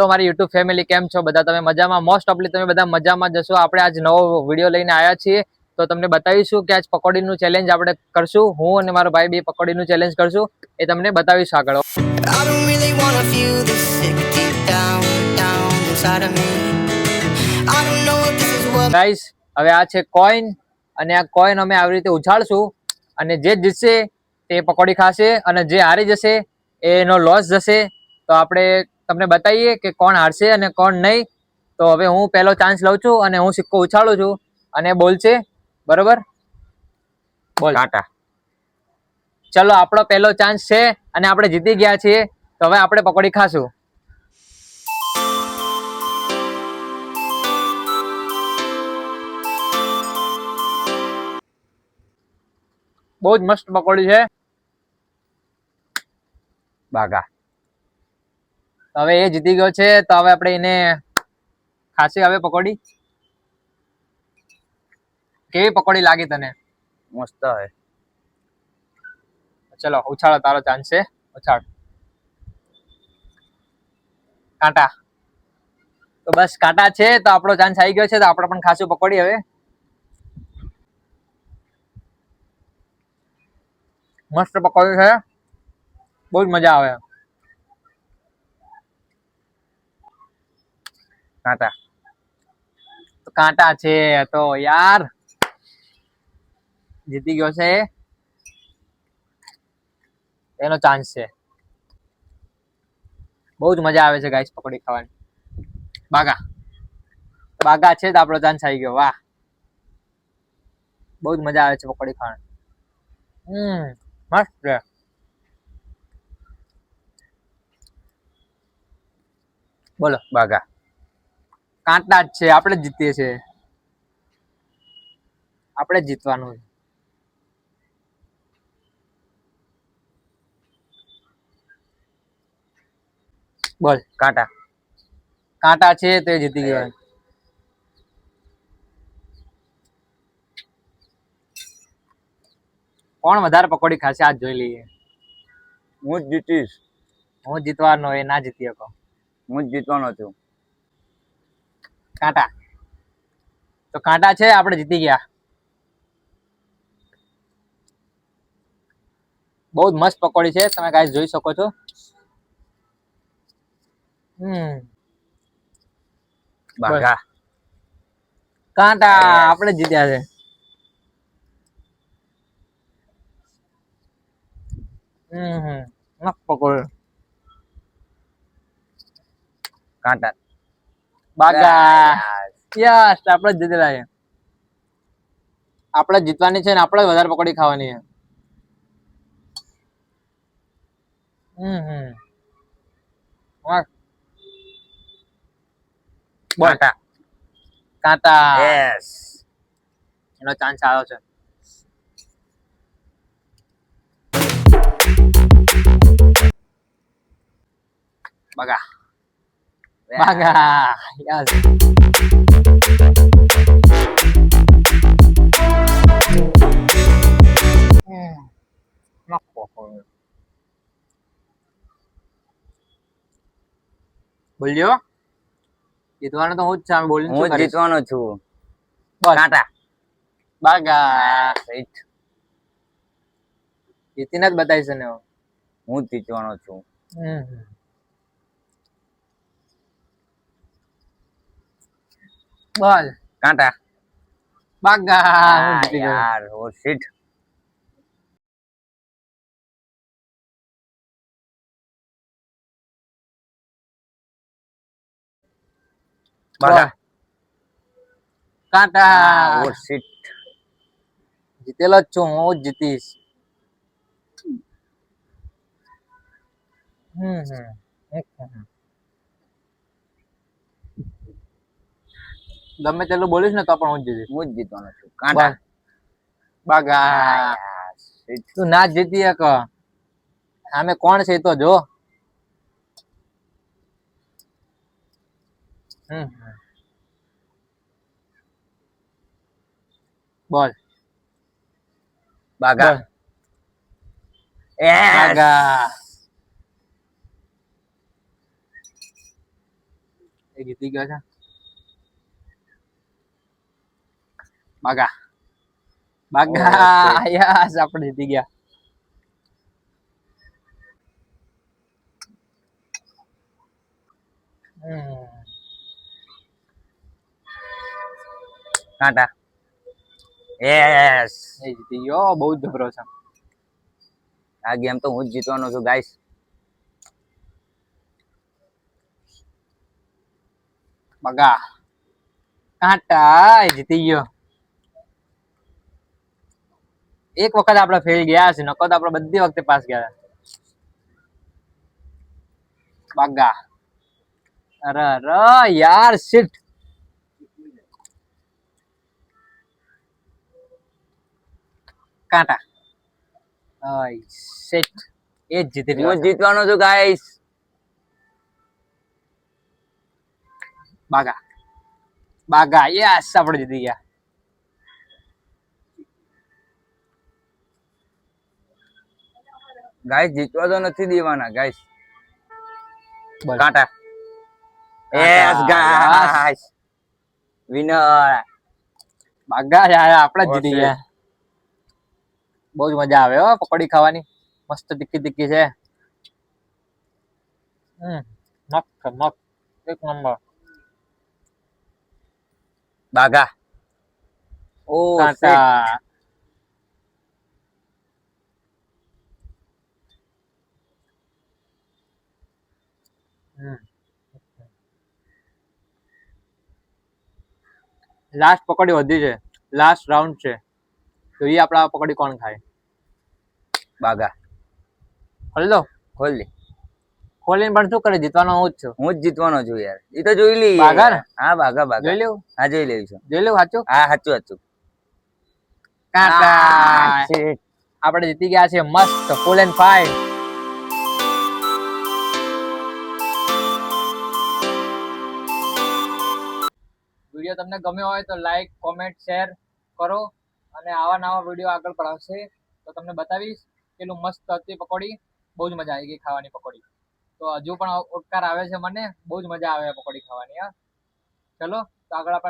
તો મારી YouTube family કેમ છો બધા? તમે મજામાં? મોસ્ટ ઓફલી તમે બધા મજામાં જશો. આપણે આજ નવો વિડીયો લઈને આવ્યા છીએ. તો તમને બતાવીશું કે આજ પકોડીનું ચેલેન્જ આપણે કરશું. હું અને મારો ભાઈ બે પકોડીનું ચેલેન્જ કરશું. એ તમને બતાવીશું આગળ. I don't really wanna feel this sick deep down inside of me. I don't know if this is what guys, હવે આ છે કોઈન અને આ કોઈન અમે આવી રીતે ઉછાળશું અને જે જીતશે તે પકોડી ખાશે અને જે હારી જશે એનો લોસ જશે. તો આપણે તમને બતાવીએ કે કોણ હારશે અને કોણ નહીં. તો હવે હું પહેલો ચાન્સ લઉં છું અને હું સિક્કો ઉછાળું છું અને બોલશે. બરોબર? બોલ. કાંટા. ચલો, આપણો પહેલો ચાન્સ છે અને આપણે જીતી ગયા છીએ. તો હવે આપણે પકોડી ખાશું. બહુ જ મસ્ત પકોડી છે. બાગા. હવે એ જીતી ગયો છે. તો હવે આપણે એને ખાસી. હવે પકોડી કેવી પકોડી લાગી તને? મસ્ત હે. ચલો ઉછાળો, તારો ચાન્સ છે. ઉછાળ. કાંટા. તો બસ કાંટા છે. તો આપણો ચાન્સ આવી ગયો છે. તો આપણે પણ ખાસું પકોડી. હવે મસ્ત પકોડી છે. બહુ જ મજા આવે. કાંટા. તો કાંટા છે. તો યાર જીતી ગયો છે. એનો ચાન્સ છે. બહુ જ મજા આવે છે ગાઈસ પકોડી ખાવાની. બાગા. બાગા છે. તો આપણો ચાન્સ આવી ગયો. વાહ, બહુ જ મજા આવે છે પકોડી ખાવાની. મસ્ત છે. બોલો. બાગા. કાંટા જ છે. આપણે જ જીતીએ છીએ. આપણે જ જીતવાનું છે. બોલ. કાંટા. કાંટા છે. તો એ જીતી ગયો. કોણ વધારે પકોડી ખાશે આજ જોઈ લઈએ. હું જ જીતીશ. હું જીતવાનો, એ ના જીતી શકો. હું જ જીતવાનો છું. કાંટા. તો કાંટા છે. આપણે જીતી ગયા. બહુ જ મસ્ત પકોડી છે. તમે ગાઈસ જોઈ શકો છો. બાગા. કાંટા. આપણે જીત્યા છે. મસ્ત પકોડી. કાંટા. બાગા. યસ, આપણે જ જીતેલા છે. આપણે જીતવાની છે ને આપણે વધારે પકોડી ખાવાની છે. કાંટા. કાંટા. યસ. એનો ચાન્સ આવ્યો છે. બાગા. બાગા. યસ. બોલ્યો. જીતવાનું તો હું જ છું. બોલીને હું શું જ કરીશ? જીતવાનો છું. બસ. કાંટા. બાગા. રાઈટ. જીતીને જ બતાવીશ ને. હું જ જીતવાનો છું. બોલ. કાંટા. બાગા. હું જીતી ગયો. યાર, ઓ શિટ. બાગા. કાંટા. ઓ શિટ. જીતેલો જ છું. હું જ જીતીશ. ગમે તેટલું બોલીશ ને તો પણ હું જ જીતીશ. હું જ જીતવાનો છું. કાંટા. બાગા. શિટ. તું ના જ જીતી એક. સામે કોણ છે એ તો જો. બોલ. બાગા. બાગા. એ જીતી ગયો છે. બાગા બાગા યસ આપણે જીતી ગયા. કાંટા. યસ. એ જીતી ગયો. બહુ જ જબરો છે. આ ગેમ તો હું જ જીતવાનો છું ગાઈસ. બગા કાંટા એ જીતી ગયો. એક વખત આપણે ફેલ ગયા છે, નકર તો આપણે બધી વખતે પાસ ગયા હતા. બગા અરે અરે યાર શિટ. કાંટા શિટ. એ જ જીતી હું રહ્યો જ છે. જીતવાનો છું ગાઈસ. બાગા બાગા યસ આપણે જીતી ગયા. ગાઈસ જીતવા તો નથી દેવાના ગાઈસ. બોલ. કાંટા. કાંટા, યસ ગાઈસ. વિનર. બાગા યાર આપણે જ ઓ જીતી shit. ગયા. બહુ જ મજા આવે હો પકોડી ખાવાની. મસ્ત તીખી તીખી છે. મસ્ત મસ્ત એક નંબર. બાગા. ઓ shit. કાંટા લાસ્ટ પકોડી વધી છે. લાસ્ટ રાઉન્ડ છે. જોઈએ આપણા પકોડી કોણ ખાય. બાગા. ખોલી દો. ખોલ લે. ખોલીને પણ શું કરે, જીતવાનો હું જ છું. હું જ જીતવાનો છું યાર. એ તો જોઈ લઈએ. બાગા ને? હા બાગા બાગા. જોઈ લેવું. હા જોઈ લેવું છું. જોઈ લેવું સાચું. હા સાચું સાચું. કાંટા shit. આપણે જીતી ગયા છે. મસ્ત ફૂલ એન્ડ ફાઇન. વિડીયો તમને ગમ્યો હોય તો લાઈક કોમેન્ટ શેર કરો અને આવા નવા વિડીયો આગળ પણ આવશે તો તમને બતાવીશ. પેલું મસ્ત હતી પકોડી. બહુ જ મજા આવી ગઈ ખાવાની પકોડી. તો હજુ પણ ઉપકાર આવે છે મને. બહુ જ મજા આવે પકોડી ખાવાની. હા ચલો તો આગળ આપણે